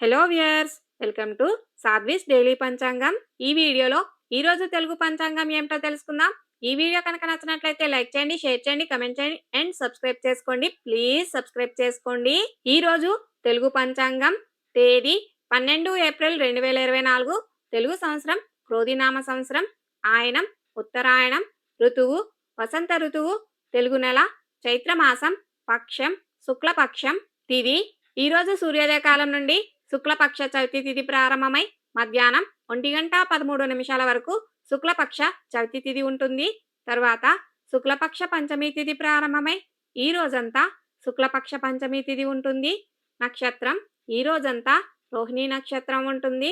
Hello viewers, welcome to Sadhvi's daily panchangam. ఈ వీడియోలో ఈరోజు తెలుగు పంచాంగం ఏమిటో తెలుసుకుందాం. ఈ వీడియో కనుక నచ్చినట్లయితే లైక్ చేయండి, షేర్ చేయండి, కమెంట్ చేయండి అండ్ సబ్స్క్రైబ్ చేసుకోండి. ప్లీజ్ సబ్స్క్రైబ్ చేసుకోండి. ఈరోజు తెలుగు పంచాంగం తేదీ 12 ఏప్రిల్ 2024, తెలుగు సంవత్సరం క్రోధినామ సంవత్సరం, ఆయనం ఉత్తరాయణం, ఋతువు వసంత ఋతువు, తెలుగు నెల చైత్రమాసం, పక్షం శుక్లపక్షం, తిథి ఈరోజు సూర్యోదయ కాలం నుండి శుక్లపక్ష చవితి తిథి ప్రారంభమై మధ్యాహ్నం 1:13 వరకు శుక్లపక్ష చవితి తిథి ఉంటుంది. తరువాత శుక్లపక్ష పంచమి తిథి ప్రారంభమై ఈ రోజంతా శుక్లపక్ష పంచమి తిథి ఉంటుంది. నక్షత్రం ఈ రోజంతా రోహిణి నక్షత్రం ఉంటుంది.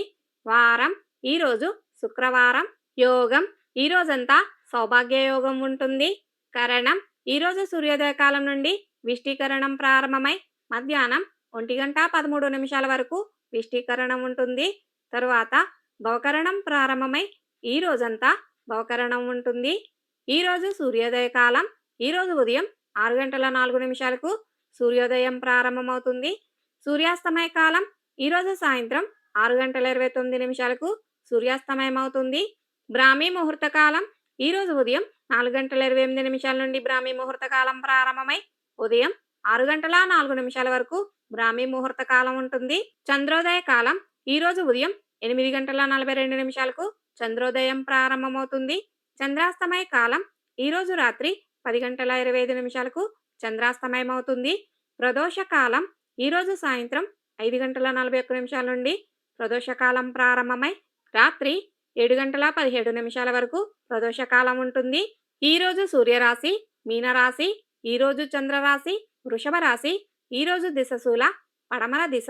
వారం ఈరోజు శుక్రవారం. యోగం ఈ రోజంతా సౌభాగ్య యోగం ఉంటుంది. కరణం ఈరోజు సూర్యోదయ కాలం నుండి విష్టీకరణం ప్రారంభమై మధ్యాహ్నం 1:13 వరకు విష్టీకరణం ఉంటుంది. తరువాత భవకరణం ప్రారంభమై ఈ రోజంతా భవకరణం ఉంటుంది. ఈరోజు సూర్యోదయ కాలం ఈరోజు ఉదయం 6:04 సూర్యోదయం ప్రారంభమవుతుంది. సూర్యాస్తమయ కాలం ఈరోజు సాయంత్రం 6:29 సూర్యాస్తమయం అవుతుంది. బ్రాహ్మీ ముహూర్త కాలం ఈరోజు ఉదయం 4:28 నుండి బ్రాహ్మీ ముహూర్త కాలం ప్రారంభమై ఉదయం 6:04 వరకు బ్రాహ్మీ ముహూర్త కాలం ఉంటుంది. చంద్రోదయ కాలం ఈరోజు ఉదయం 8:42 చంద్రోదయం ప్రారంభమవుతుంది. చంద్రాస్తమయ కాలం ఈరోజు రాత్రి 10:25 చంద్రాస్తమయం అవుతుంది. ప్రదోష కాలం ఈరోజు సాయంత్రం 5:41 నుండి ప్రదోషకాలం ప్రారంభమై రాత్రి 7:17 వరకు ప్రదోషకాలం ఉంటుంది. ఈరోజు సూర్యరాశి మీనరాశి, ఈరోజు చంద్రరాశి వృషభ రాశి, ఈరోజు దిశశూల పడమర దిశ,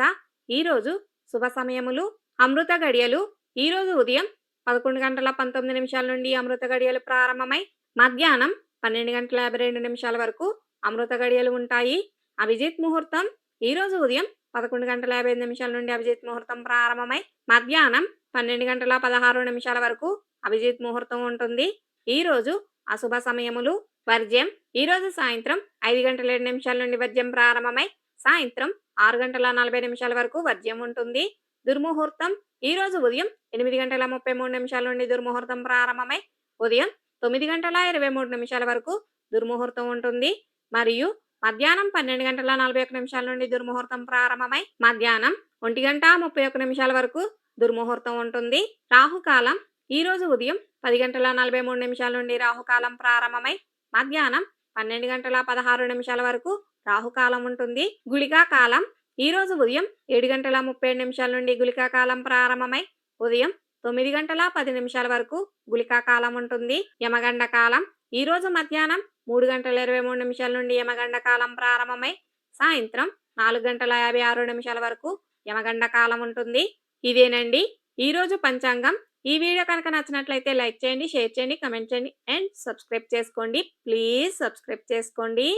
ఈరోజు శుభ సమయములు అమృత గడియలు ఈరోజు ఉదయం 11:19 నుండి అమృత గడియలు ప్రారంభమై మధ్యాహ్నం 12:52 వరకు అమృత గడియలు ఉంటాయి. అభిజిత్ ముహూర్తం ఈరోజు ఉదయం 11:55 నుండి అభిజిత్ ముహూర్తం ప్రారంభమై మధ్యాహ్నం 12:16 వరకు అభిజిత్ ముహూర్తం ఉంటుంది. ఈరోజు అశుభ సమయములు వర్జ్యం ఈరోజు సాయంత్రం 5:07 నుండి వర్జ్యం ప్రారంభమై సాయంత్రం 6:40 వరకు వర్జ్యం ఉంటుంది. దుర్ముహూర్తం ఈరోజు ఉదయం 8:33 నుండి దుర్ముహూర్తం ప్రారంభమై ఉదయం 9:23 వరకు దుర్ముహూర్తం ఉంటుంది. మరియు మధ్యాహ్నం 12:41 నుండి దుర్ముహూర్తం ప్రారంభమై మధ్యాహ్నం 1:31 వరకు దుర్ముహూర్తం ఉంటుంది. రాహుకాలం ఈరోజు ఉదయం 10:43 నుండి రాహుకాలం ప్రారంభమై మధ్యాహ్నం 12:16 వరకు రాహుకాలం ఉంటుంది. గుళికా కాలం ఈరోజు ఉదయం 7:37 నుండి గుళికా కాలం ప్రారంభమై ఉదయం 9:10 వరకు గుళికా కాలం ఉంటుంది. యమగండ కాలం ఈరోజు మధ్యాహ్నం 3:23 నుండి యమగండ కాలం ప్రారంభమై సాయంత్రం 4:56 వరకు యమగండ కాలం ఉంటుంది. ఇదేనండి ఈరోజు పంచాంగం. ఈ వీడియో కనుక నచ్చినట్లయితే లైక్ చేయండి, షేర్ చేయండి, కమెంట్ చేయండి అండ్ సబ్స్క్రైబ్ చేసుకోండి. ప్లీజ్ సబ్స్క్రైబ్ చేసుకోండి.